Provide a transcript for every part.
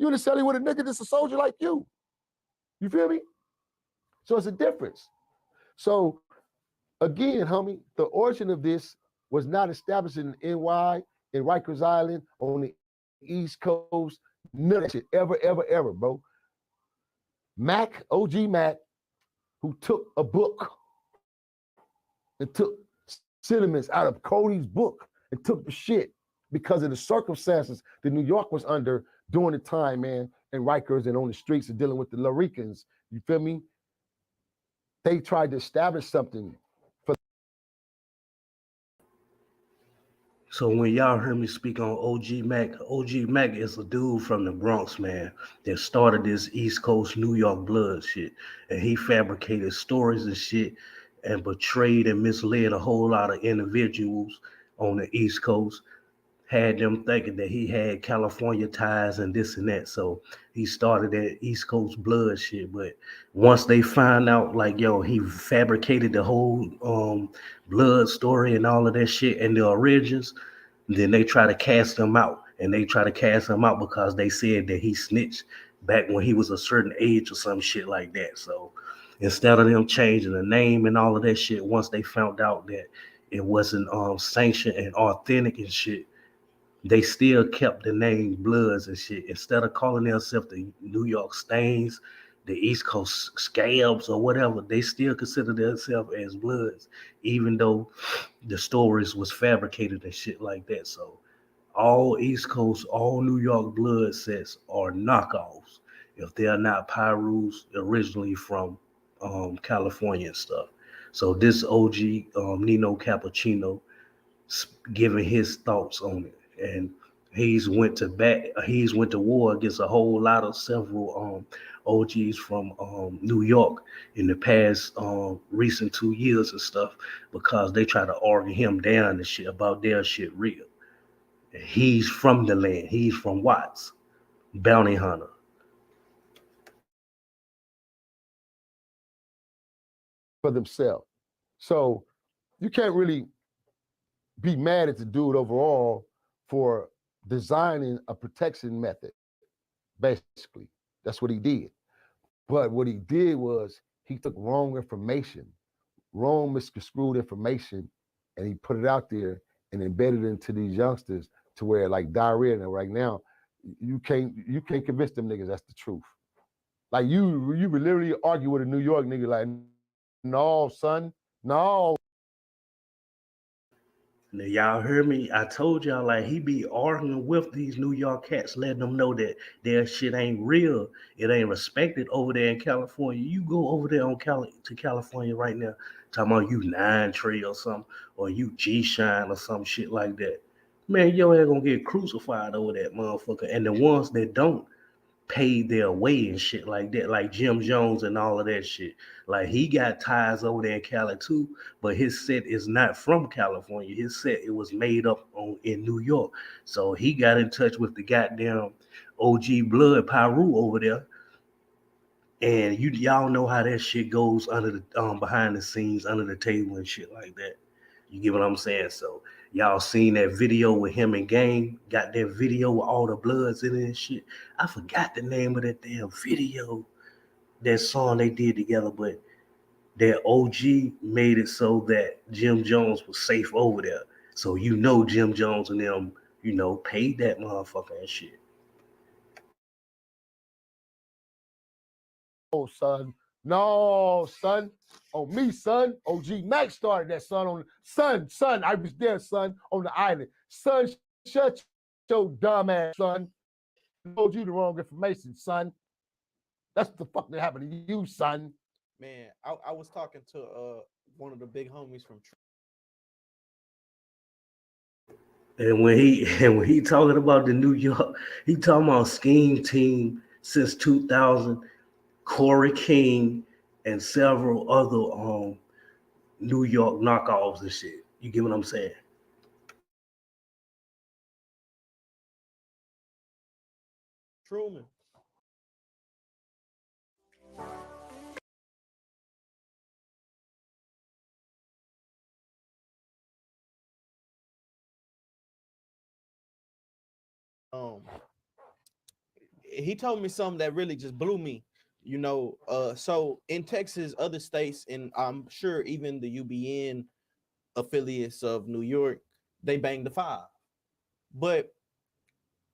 You in the celly with a nigga that's a soldier like you. You feel me? So it's a difference. So again, homie, the origin of this was not established in NY, in Rikers Island, on the East Coast, none of that shit, ever, bro. Mac, OG Mac, who took a book and took sentiments out of Cody's book and took the shit because of the circumstances that New York was under during the time, man, and Rikers and on the streets and dealing with the Laricans. You feel me? They tried to establish something. So when y'all heard me speak on OG Mac is a dude from the Bronx, man, that started this East Coast New York blood shit. And he fabricated stories and shit and betrayed and misled a whole lot of individuals on the East Coast, had them thinking that he had California ties and this and that. So he started that East Coast blood shit. But once they find out, like, yo, he fabricated the whole blood story and all of that shit and the origins, then they try to cast him out. And they try to cast him out because they said that he snitched back when he was a certain age or some shit like that. So instead of them changing the name and all of that shit, once they found out that it wasn't sanctioned and authentic and shit, they still kept the name Bloods and shit. Instead of calling themselves the New York Stains, the East Coast Scabs or whatever, they still consider themselves as Bloods, even though the stories was fabricated and shit like that. So all East Coast, all New York blood sets are knockoffs if they're not Pyrus originally from California and stuff. So this OG Nino Cappuccino giving his thoughts on it, and he's went to war against a whole lot of several OGs from New York in the past recent 2 years and stuff because they try to argue him down and shit about their shit real. And he's from the land. He's from Watts, Bounty Hunter. For themselves. So you can't really be mad at the dude overall for designing a protection method. Basically, that's what he did. But what he did was he took wrong information, wrong misconstrued information, and he put it out there and embedded it into these youngsters to where like diarrhea. And right now, you can't convince them niggas that's the truth. Like you would literally argue with a New York nigga like, no, son, no. Now y'all heard me. I told y'all like he be arguing with these New York cats, letting them know that their shit ain't real. It ain't respected over there in California. You go over there to California right now, talking about you Nine Tree or something, or you G Shine or some shit like that. Man, your ass gonna get crucified over that motherfucker. And the ones that don't, paid their way and shit like that, like Jim Jones and all of that shit. Like he got ties over there in Cali too, but his set is not from California. His set it was made up in New York. So he got in touch with the goddamn OG Blood Pyru over there. And y'all know how that shit goes under the behind the scenes, under the table and shit like that. You get what I'm saying? So y'all seen that video with him and Game? Got that video with all the bloods in it and shit. I forgot the name of that damn video, that song they did together, but that OG made it so that Jim Jones was safe over there. So Jim Jones and them, paid that motherfucker and shit. Oh, son. No, son. On me, son. OG Max started that, son. Son. I was there, son, on the island. Son, shut your dumb ass, son. I told you the wrong information, son. That's what the fuck that happened to you, son. Man, I was talking to one of the big homies from. And when he talking about the New York, he talking about scheme team since 2000, Corey King, and several other New York knockoffs and shit. You get what I'm saying? Truman. he told me something that really just blew me. You know, so in Texas, other states, and I'm sure even the UBN affiliates of New York, they bang the five. But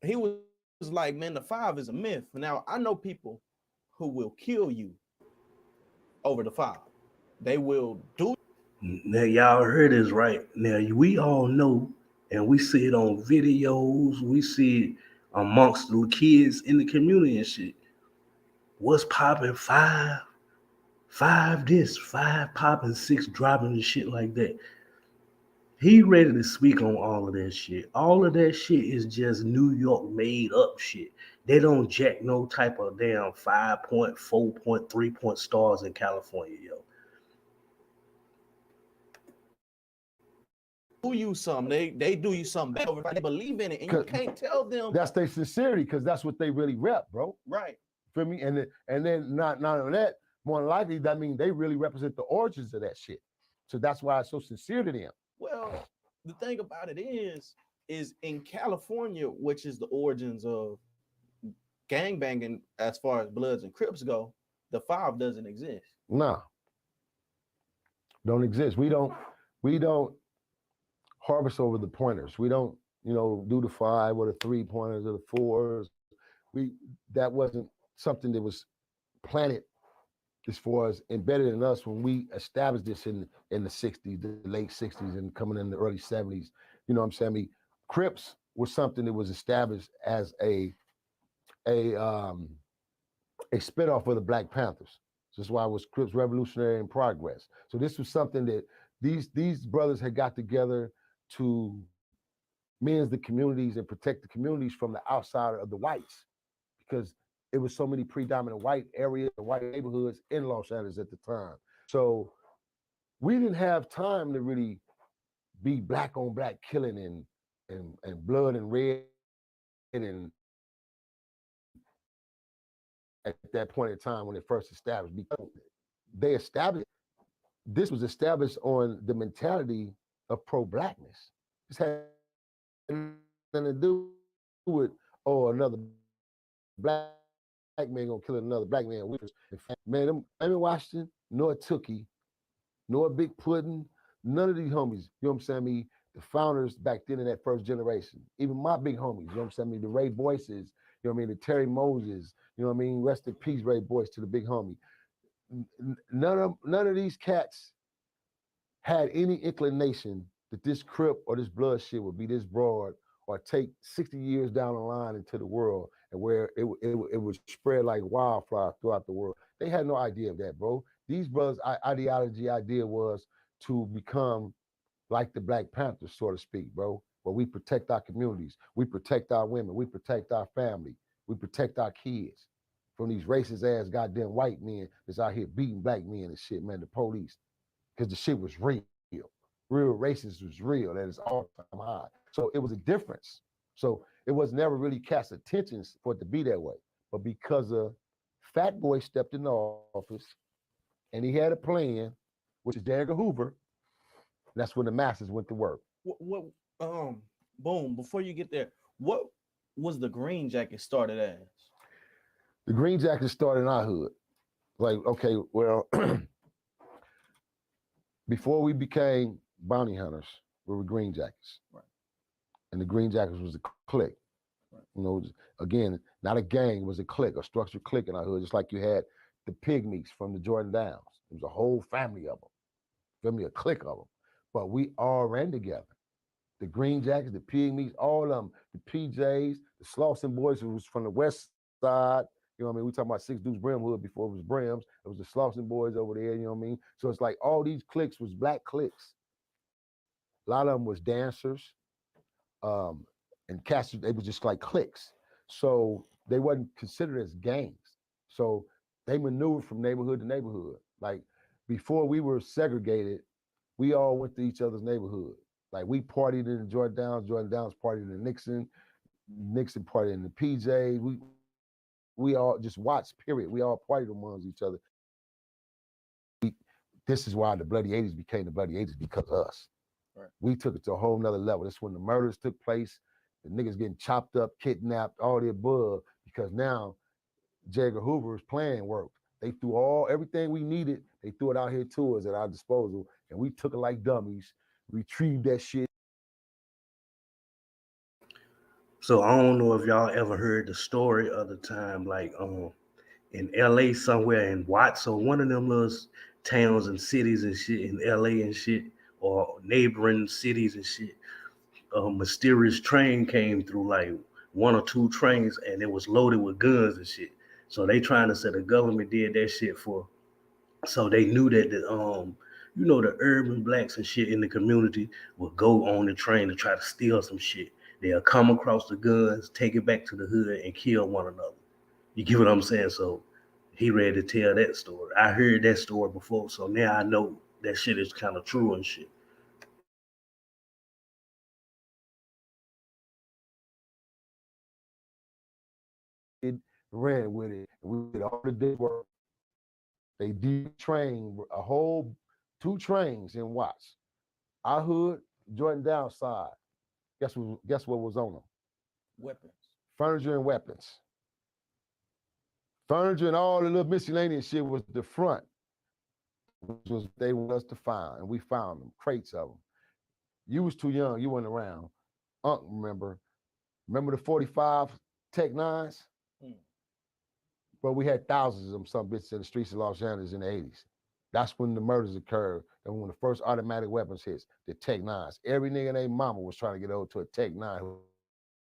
he was like, man, the five is a myth. Now I know people who will kill you over the five. They will do. Now y'all heard this right. Now we all know, and we see it on videos. We see it amongst the kids in the community and shit. What's popping? Five this, five popping, six dropping and shit like that. He ready to speak on all of that shit. All of that shit is just New York made up shit. They don't jack no type of damn 5 point, 4 point, 3 point stars in California, yo. Do you something. They do you something bad over. They believe in it, and you can't tell them. That's their sincerity, because that's what they really rep, bro. Right. Feel me? And then not only that, more than likely, that means they really represent the origins of that shit. So that's why it's so sincere to them. Well, the thing about it is in California, which is the origins of gangbanging as far as Bloods and Crips go, the five doesn't exist. Nah, don't exist. We don't harvest over the pointers. We don't, do the 5 or the 3 pointers or the 4s. That wasn't something that was planted as far as embedded in us when we established this in the 60s, the late 60s, and coming in the early 70s. You know what I'm saying? I mean, Crips was something that was established as a spinoff of the Black Panthers. So that's why it was Crips Revolutionary in Progress. So this was something that these brothers had got together to men's the communities and protect the communities from the outside of the whites, because it was so many predominant white areas and white neighborhoods in Los Angeles at the time. So we didn't have time to really be black on black killing and blood and red and at that point in time when it first established, because this was established on the mentality of pro-blackness. This had nothing to do with, another black man gonna kill another black man. Man, them Amy Washington, nor Tookie, nor Big Puddin', none of these homies, you know what I'm saying? I mean, the founders back then in that first generation, even my big homies, you know what I'm saying? I mean, the Ray Boyces, you know what I mean? The Terry Moses, you know what I mean? Rest in peace, Ray Boyce, to the big homie. None of these cats had any inclination that this Crip or this blood shit would be this broad or take 60 years down the line into the world and where it would spread like wildfire throughout the world. They had no idea of that, bro. These brothers' idea was to become like the Black Panthers, so to speak, bro, where we protect our communities, we protect our women, we protect our family, we protect our kids from these racist ass goddamn white men that's out here beating black men and shit, man, the police. Because the shit was real. Real racism was real at its all-time high. So it was a difference. So it was never really cast attention for it to be that way. But because Fat Boy stepped in the office and he had a plan, which is J. Edgar Hoover, that's when the masses went to work. Boom, before you get there, what was the Green Jacket started as? The Green Jacket started in our hood. Like, okay, well, before we became bounty hunters, we were Green Jackets. Right. And the Green Jackets was a clique. Right. You know, again, not a gang, it was a clique, a structured clique in our hood, just like you had the Pygmies from the Jordan Downs. It was a whole family of them. Feel me? A clique of them. But we all ran together. The Green Jackets, the Pygmies, all of them, the PJs, the Slauson Boys, who was from the west side. You know what I mean? We talking about Six Deuce Brim Hood before it was Brims. It was the Slauson Boys over there, you know what I mean? So it's like all these cliques was black cliques. A lot of them was dancers, and cats, they was just like cliques. So they wasn't considered as gangs. So they maneuvered from neighborhood to neighborhood. Like before we were segregated, we all went to each other's neighborhood. Like we partied in the Jordan Downs partied in the Nixon partied in the PJ. We all just watched, period. We all partied amongst each other. This is why the Bloody 80s became the Bloody 80s, because of us. Right. We took it to a whole nother level. That's when the murders took place, the niggas getting chopped up, kidnapped, all the above, because now J. Edgar Hoover's plan worked. They threw everything we needed, they threw it out here to us at our disposal, and we took it like dummies, retrieved that shit. So I don't know if y'all ever heard the story of the time, like in LA somewhere in Watts or one of them little towns and cities and shit in LA and shit, or neighboring cities and shit. A mysterious train came through, like one or two trains, and it was loaded with guns and shit. So they trying to say the government did that shit for. So they knew that the urban blacks and shit in the community would go on the train to try to steal some shit. They'll come across the guns, take it back to the hood, and kill one another. You get what I'm saying? So he ready to tell that story. I heard that story before, so now I know that shit is kind of true and shit. It ran with it. We did all the day work. They did train a whole 2 trains in Watts. Our hood, Jordan downside. Guess what was on them? Weapons. Furniture and weapons. Furniture and all the little miscellaneous shit was the front, which was they want us to find, and we found them, crates of them. You was too young, you weren't around. Remember the 45 Tech 9s? But we had thousands of them, some bitches in the streets of Los Angeles in the 80s. That's when the murders occurred and when the first automatic weapons hits, the Tech 9s. Every nigga named Mama was trying to get over to a Tech 9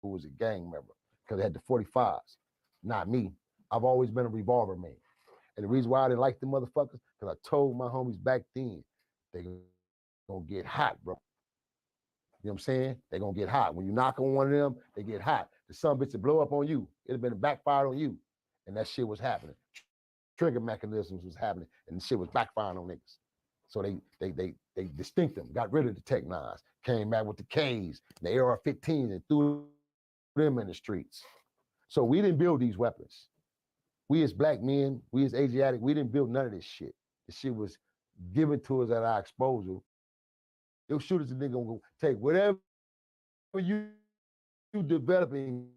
who was a gang member because they had the 45s. Not me. I've always been a revolver man. And the reason why I didn't like them motherfuckers, because I told my homies back then, they gonna get hot, bro. You know what I'm saying? They gonna get hot. When you knock on one of them, they get hot. The son bitch will blow up on you. It'd have been backfired on you. And that shit was happening. Trigger mechanisms was happening, and the shit was backfiring on niggas. So they distinct them, got rid of the Tech 9s, came back with the Ks, the AR-15s, and threw them in the streets. So we didn't build these weapons. We as black men, we as Asiatic, we didn't build none of this shit. The shit was given to us at our exposure. Those shooters, the nigga gonna take whatever you developing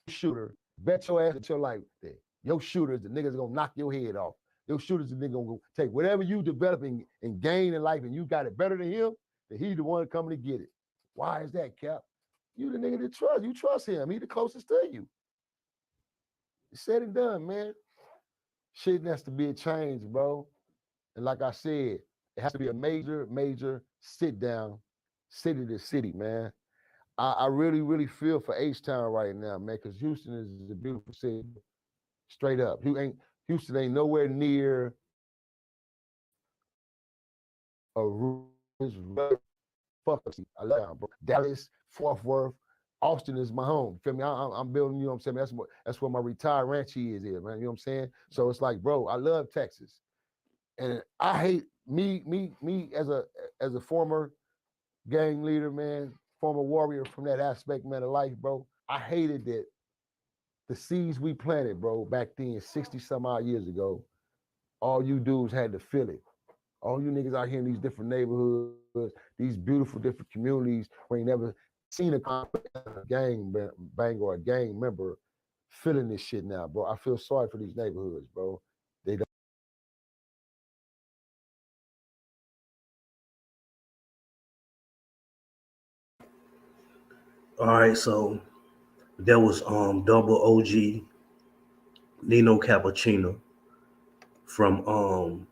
shooter, bet your ass until like that. Your shooters, the niggas gonna knock your head off. Your shooters, the nigga gonna take whatever you developing and gain in life, and you got it better than him, that he the one coming to get it. Why is that, Cap? You the nigga that trust. You trust him. He the closest to you. It's said and done, man. Shit has to be a change, bro. And like I said, it has to be a major sit down, city to city, man. I really, really feel for H-Town right now, man, because Houston is a beautiful city. Straight up. Houston ain't nowhere near a fuck. I love it, bro. Dallas, Fort Worth, Austin is my home. Feel me? I'm building, you know what I'm saying? That's where my retired ranchie is, man. You know what I'm saying? So it's like, bro, I love Texas. And I hate me as a former gang leader, man, former warrior from that aspect, man, of life, bro. I hated that the seeds we planted, bro, back then, 60 some odd years ago, all you dudes had to feel it. All you niggas out here in these different neighborhoods, these beautiful different communities where you never seen a gang bang or a gang member feeling this shit now, bro. I feel sorry for these neighborhoods, bro. They don't. All right, so there was double OG Nino Cappuccino from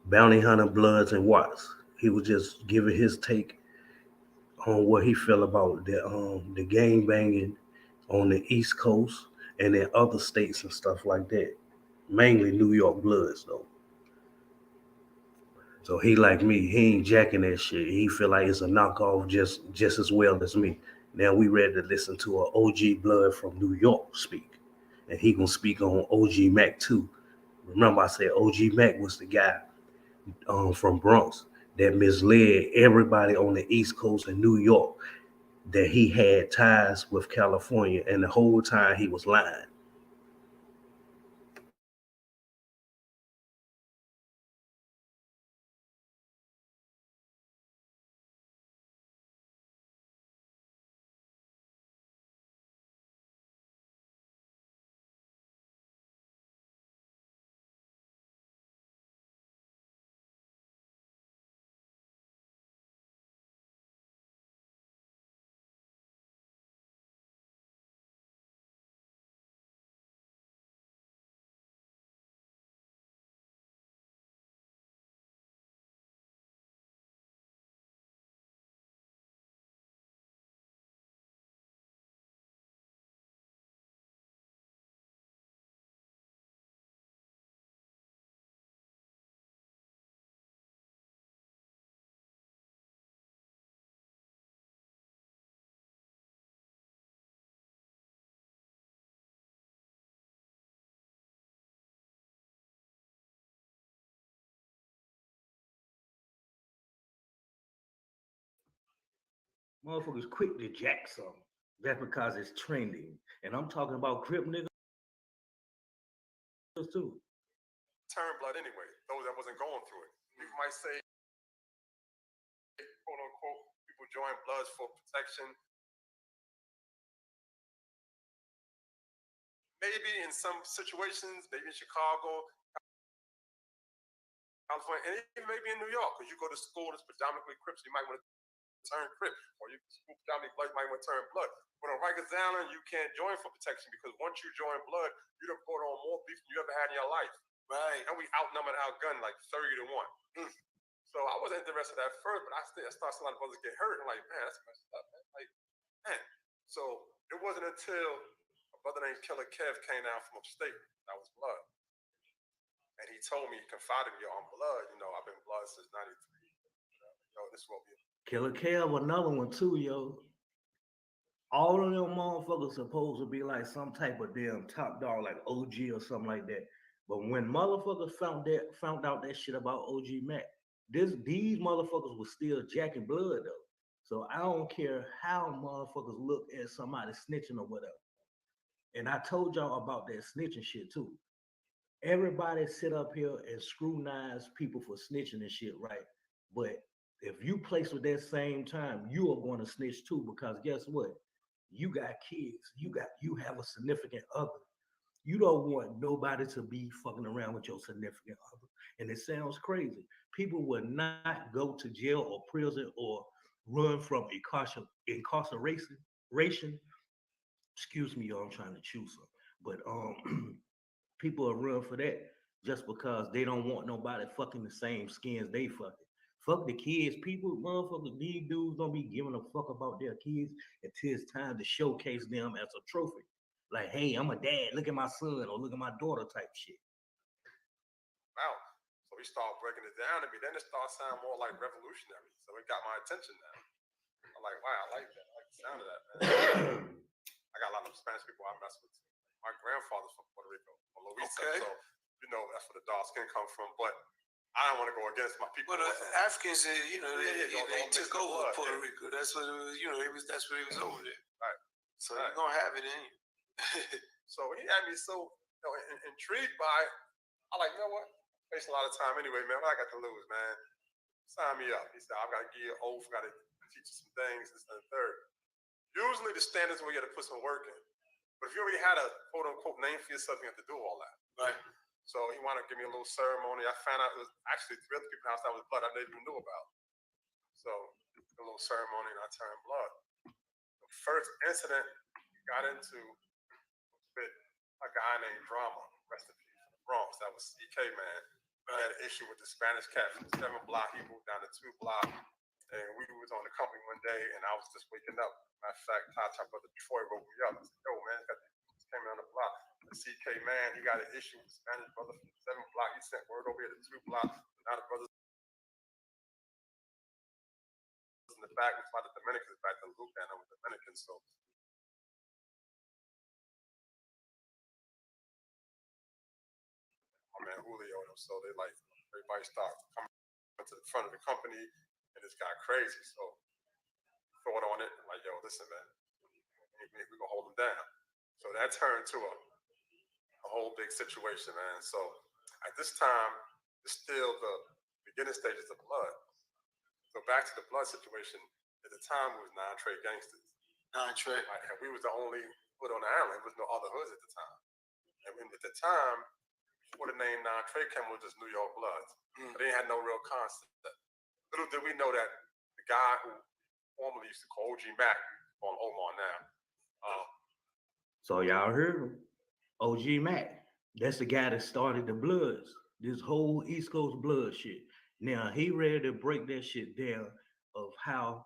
Bounty Hunter, Bloods, and Watts. He was just giving his take on what he felt about the gang banging on the East Coast and in other states and stuff like that. Mainly New York Bloods though. So he like me, he ain't jacking that shit. He feel like it's a knockoff just as well as me. Now we ready to listen to an OG Blood from New York speak. And he gonna speak on OG Mac too. Remember I said OG Mac was the guy from Bronx that misled everybody on the East Coast in New York that he had ties with California, and the whole time he was lying. Motherfuckers quick to jack something just because it's trending. And I'm talking about Crip niggas too. Turn blood anyway. Those that wasn't going through it. You might say, quote unquote, people join Bloods for protection. Maybe in some situations, maybe in Chicago, California, and even maybe in New York, because you go to school that's predominantly Crips, you might want to turn Crip, or you school predominantly Blood, you might want to turn Blood. But on Rikers Island, you can't join for protection because once you join Blood, you done brought on more beef than you ever had in your life. Right. And we outnumbered our gun like 30-1. So I wasn't interested at first, but I started seeing a lot of brothers get hurt. I'm like, man, that's messed up, man. Like, man. So it wasn't until a brother named Killer Kev came down from upstate. That was Blood. And he told me, he confided in me on Blood. You know, I've been Blood since 93. Yo, this is what we. Killer Kev, another one too, yo. All of them motherfuckers supposed to be like some type of damn top dog, like OG or something like that. But when motherfuckers found out that shit about OG Mac, these motherfuckers was still jacking blood though. So I don't care how motherfuckers look at somebody snitching or whatever. And I told y'all about that snitching shit too. Everybody sit up here and scrutinize people for snitching and shit, right? But if you place with that same time, you are going to snitch too, because guess what? You got kids. You have a significant other. You don't want nobody to be fucking around with your significant other. And it sounds crazy. People will not go to jail or prison or run from incarceration. Excuse me, y'all, I'm trying to chew some. But people will run for that just because they don't want nobody fucking the same skins they fucking. Fuck the kids. People, motherfuckers, these dudes don't be giving a fuck about their kids until it's time to showcase them as a trophy. Like, hey, I'm a dad. Look at my son or look at my daughter type shit. Wow. So we start breaking it down to me. Then it starts sounding more like revolutionary. So it got my attention now. I'm like, wow, I like that. I like the sound of that, man. I got a lot of Spanish people I mess with. My grandfather's from Puerto Rico, from Louisa. Okay. So, you know, that's where the dark skin come from. But I don't want to go against my people. Well, the Africans, you know, they took over Puerto Rico. That's what it was, you know, that's what he was over there. Right. So you're going to have it in you. So he had me so, you know, intrigued by it. I like, you know what? Wasting a lot of time anyway, man. What I got to lose, man? Sign me up. He said, I've got to give you an oath, got to teach you some things, this and the third. Usually the standards where you got to put some work in. But if you already had a quote unquote name for yourself, you have to do all that. Right. So he wanted to give me a little ceremony. I found out it was actually 3 other people's house that was blood I never even knew about. So a little ceremony and I turned blood. The first incident we got into with a guy named Drama, rest in peace, from the Bronx. That was CK, man. I had an issue with the Spanish cat from 7 block. He moved down to 2 block. And we was on the company one day and I was just waking up. Matter of fact, Ty brother Troy woke me up. I said, yo, man, came down the block. The CK man, he got an issue with the Spanish brother from 7 block. He sent word over here to 2 block. Now the brothers in the back, we fought the Dominicans back to Luke down there with Dominicans. So my man Julio and them, so they like everybody started coming to the front of the company and it's got crazy. So thought on it, like, yo, listen, man, we gonna hold them down. So that turned to a whole big situation, man. So at this time, it's still the beginning stages of blood. So back to the blood situation, at the time it was non-trade gangsters. Non-trade. And we was the only hood on the island. There was no other hoods at the time. And at the time, before the name non-trade came, was just New York Bloods. But they had no real concept. Little did we know that the guy who formerly used to call OG Mac, on Omar now. So y'all heard him. OG Mac. That's the guy that started the Bloods. This whole East Coast blood shit. Now he ready to break that shit down of how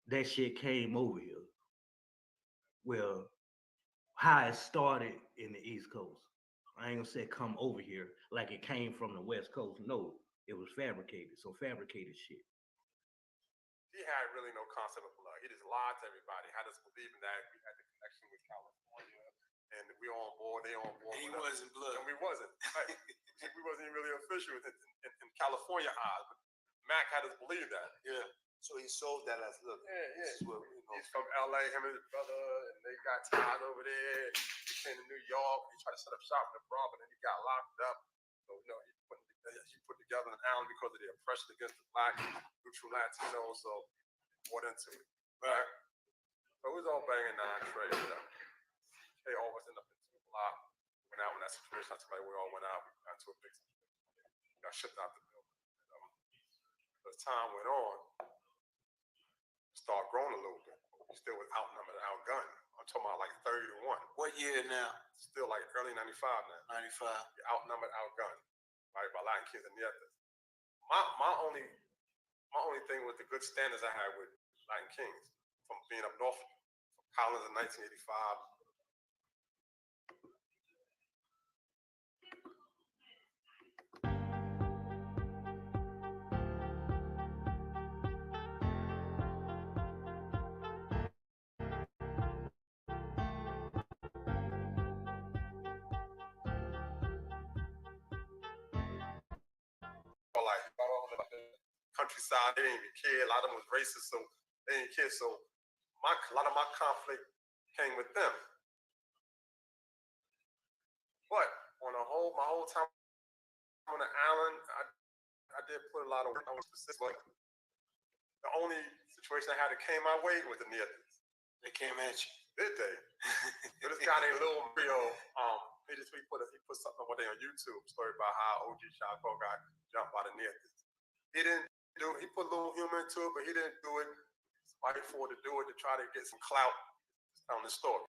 that shit came over here. Well, how it started in the East Coast. I ain't gonna say come over here like it came from the West Coast. No, it was fabricated. So fabricated shit. He had really no concept of blood. He just lied to everybody, had us believing that we had the connection with California and we on board, they on board. He wasn't blood. And we wasn't. Right? We wasn't even really official in California eyes. But Mac had us believe that. Yeah. So So he sold that as, look, this is what, He's from LA, him and his brother, and they got tied over there. He came to New York. He tried to set up shop in the Bronx, but then he got locked up. So, he put together an album because of the oppression against the black, neutral Latino, so bought into it. Right? So it was all banging non-trade. They always end up into a lot. Went out in that situation. I told you we all went out. We got into a big situation. Got shipped out the building. As time went on, started growing a little bit. We still was outnumbered, outgunned. I'm talking about like 30 to 1. What year now? Still like early 95 now. 95. You're outnumbered, outgunned, right? By Latin kids and nietas. My only thing was the good standards I had with Latin Kings from being up north, from Collins in 1985. Like countryside, they didn't even care. A lot of them was racist, so they didn't care. So a lot of my conflict came with them. But on my whole time on the island, I did put a lot of work on specific. But the only situation I had that came my way was the nietas. They came at you. Did they? But this guy named Lil Mario, he put something one day on YouTube, story about how OG Chaco got jumped by the nietas. He put a little humor into it, but he didn't do it spiteful to do it to try to get some clout on the story.